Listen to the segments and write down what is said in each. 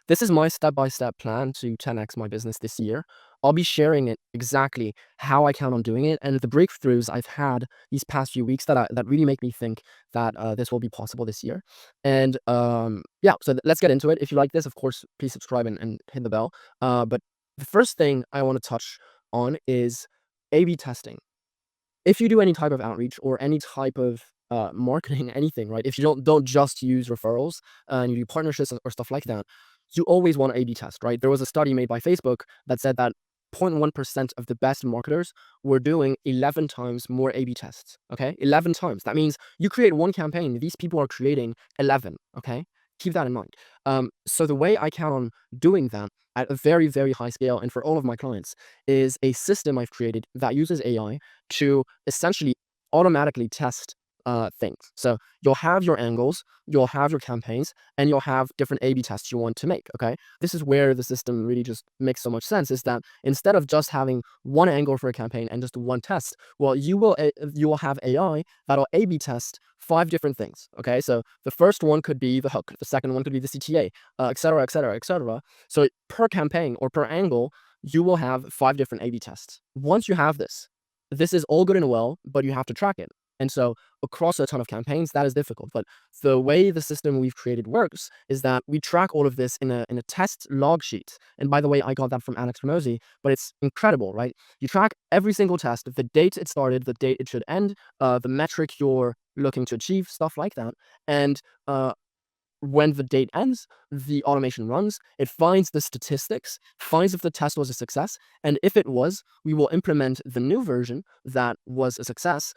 this is my step-by-step plan to 10x my business this year. I'll be sharing it exactly how I count on doing it and the breakthroughs I've had these past few weeks that really make me think that this will be possible this year. And yeah, so let's get into it. If you like this, of course, please subscribe and hit the bell. But the first thing I want to touch on is A/B testing. If you do any type of outreach or any type of marketing, anything, right? If you don't just use referrals and you do partnerships or stuff like that, you always want to A/B test, right? There was a study made by Facebook that said that 0.1% of the best marketers were doing 11 times more A/B tests. Okay, 11 times. That means you create one campaign, these people are creating 11. Okay, keep that in mind. So the way I count on doing that at a very, very high scale and for all of my clients is a system I've created that uses AI to essentially automatically test things. So you'll have your angles, you'll have your campaigns, and you'll have different A/B tests you want to make. Okay, this is where the system really just makes so much sense. Is that instead of just having one angle for a campaign and just one test, well, you will have AI that'll A/B test 5 different things. Okay, so the first one could be the hook, the second one could be the CTA, et cetera, et cetera, et cetera. So per campaign or per angle, you will have 5 different A/B tests. Once you have this, this is all good and well, but you have to track it. And so across a ton of campaigns, that is difficult. But the way the system we've created works is that we track all of this in a test log sheet. And by the way, I got that from Alex Ramosi, but it's incredible, right? You track every single test, the date it started, the date it should end, the metric you're looking to achieve, stuff like that. And when the date ends, the automation runs, it finds the statistics, finds if the test was a success, and if it was, we will implement the new version that was a success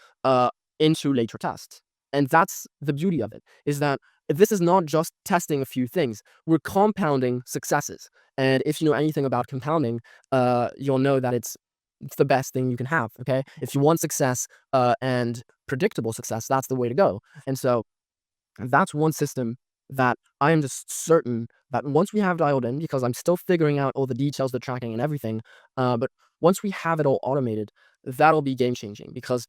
into later tests. And that's the beauty of it, is that this is not just testing a few things, we're compounding successes. And if you know anything about compounding, you'll know that it's the best thing you can have, okay? If you want success and predictable success, that's the way to go. And so that's one system that I am just certain that once we have dialed in, because I'm still figuring out all the details, the tracking and everything, but once we have it all automated, that'll be game changing. Because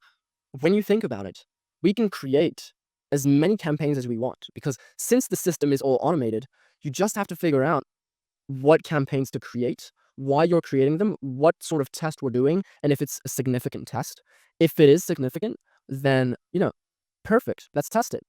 when you think about it, we can create as many campaigns as we want. Because since the system is all automated, you just have to figure out what campaigns to create, why you're creating them, what sort of test we're doing, and if it's a significant test. If it is significant, then, perfect, let's test it.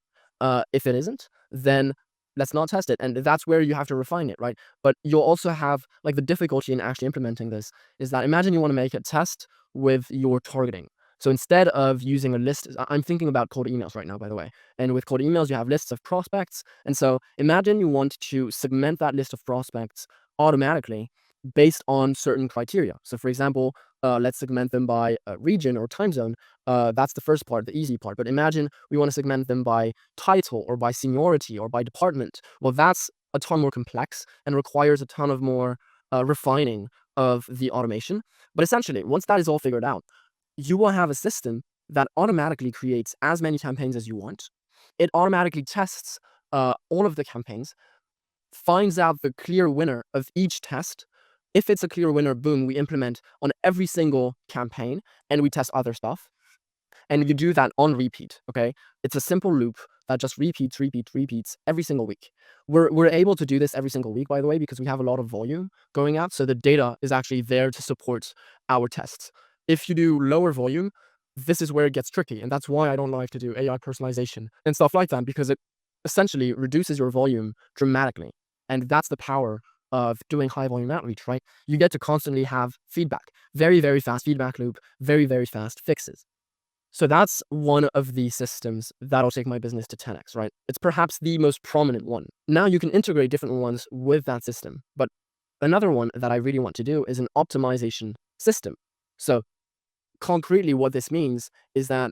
If it isn't, then let's not test it. And that's where you have to refine it, right? But you'll also have like the difficulty in actually implementing this is that imagine you want to make a test with your targeting. So instead of using a list, I'm thinking about cold emails right now, by the way. And with cold emails, you have lists of prospects. And so imagine you want to segment that list of prospects automatically based on certain criteria. So for example, let's segment them by region or time zone. That's the first part, the easy part. But imagine we want to segment them by title or by seniority or by department. Well, that's a ton more complex and requires a ton of more refining of the automation. But essentially, once that is all figured out, you will have a system that automatically creates as many campaigns as you want. It automatically tests all of the campaigns, finds out the clear winner of each test. If it's a clear winner, boom, we implement on every single campaign and we test other stuff. And you do that on repeat, okay? It's a simple loop that just repeats every single week. We're able to do this every single week, by the way, because we have a lot of volume going out. So the data is actually there to support our tests. If you do lower volume, this is where it gets tricky. And that's why I don't like to do AI personalization and stuff like that, because it essentially reduces your volume dramatically. And that's the power of doing high volume outreach, right? You get to constantly have feedback, very, very fast feedback loop, very, very fast fixes. So that's one of the systems that'll take my business to 10x, right? It's perhaps the most prominent one. Now you can integrate different ones with that system, but another one that I really want to do is an optimization system. So concretely, what this means is that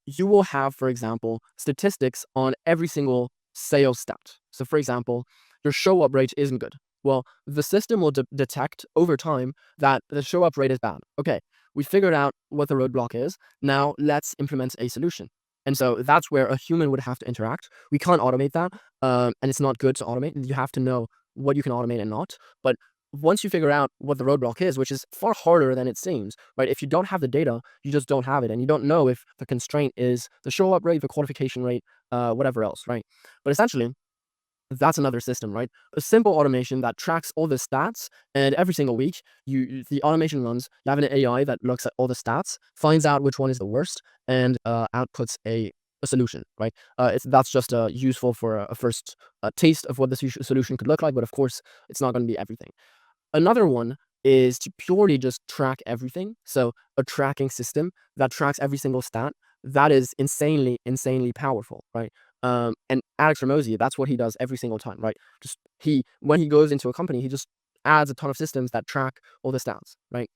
you will have, for example, statistics on every single sales stat. So for example, your show up rate isn't good. Well, the system will detect over time that the show up rate is bad. Okay, we figured out what the roadblock is. Now let's implement a solution. And so that's where a human would have to interact. We can't automate that. And it's not good to automate. You have to know what you can automate and not. But once you figure out what the roadblock is, which is far harder than it seems, right? If you don't have the data, you just don't have it. And you don't know if the constraint is the show up rate, the qualification rate, whatever else, right? But essentially, That's another system, right? A simple automation that tracks all the stats, and every single week, the automation runs. You have an AI that looks at all the stats, finds out which one is the worst, and outputs a solution, right? That's just useful for a first taste of what the solution could look like, but of course, it's not going to be everything. Another one is to purely just track everything. So a tracking system that tracks every single stat, that is insanely, insanely powerful, right? And Alex Ramosi, that's what he does every single time, right? Just when he goes into a company, he just adds a ton of systems that track all the stats, right?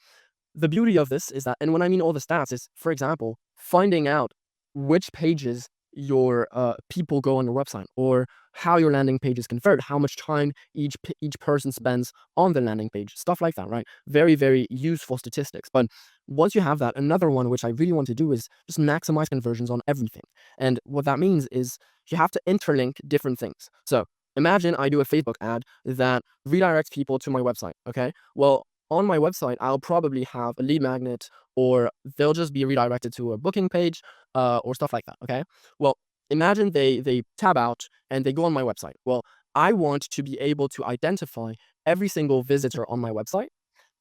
The beauty of this is that, and when I mean all the stats, is, for example, finding out which pages your people go on your website, or how your landing pages convert, how much time each person spends on the landing page, stuff like that, right? Very, very useful statistics. But once you have that, another one which I really want to do is just maximize conversions on everything. And what that means is you have to interlink different things. So imagine I do a Facebook ad that redirects people to my website. Okay, well, on my website, I'll probably have a lead magnet, or they'll just be redirected to a booking page, or stuff like that. Okay. Well, imagine they tab out and they go on my website. Well, I want to be able to identify every single visitor on my website,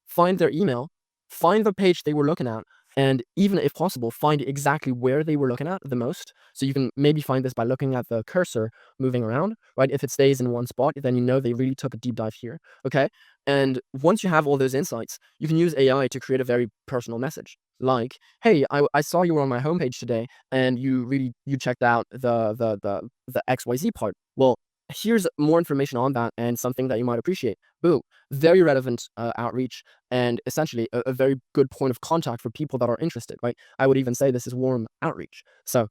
find their email, find the page they were looking at, and even if possible, find exactly where they were looking at the most. So you can maybe find this by looking at the cursor moving around, right? If it stays in one spot, then you know they really took a deep dive here. Okay. And once you have all those insights, you can use AI to create a very personal message. Like, hey, I saw you were on my homepage today, and you checked out the XYZ part. Well, here's more information on that and something that you might appreciate. Boom. Very relevant outreach, and essentially a very good point of contact for people that are interested, right? I would even say this is warm outreach. So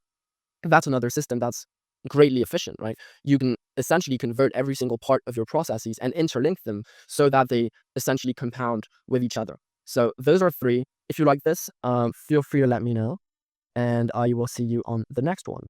that's another system that's greatly efficient, right? You can essentially convert every single part of your processes and interlink them so that they essentially compound with each other. So those are three. If you like this, feel free to let me know, and I will see you on the next one.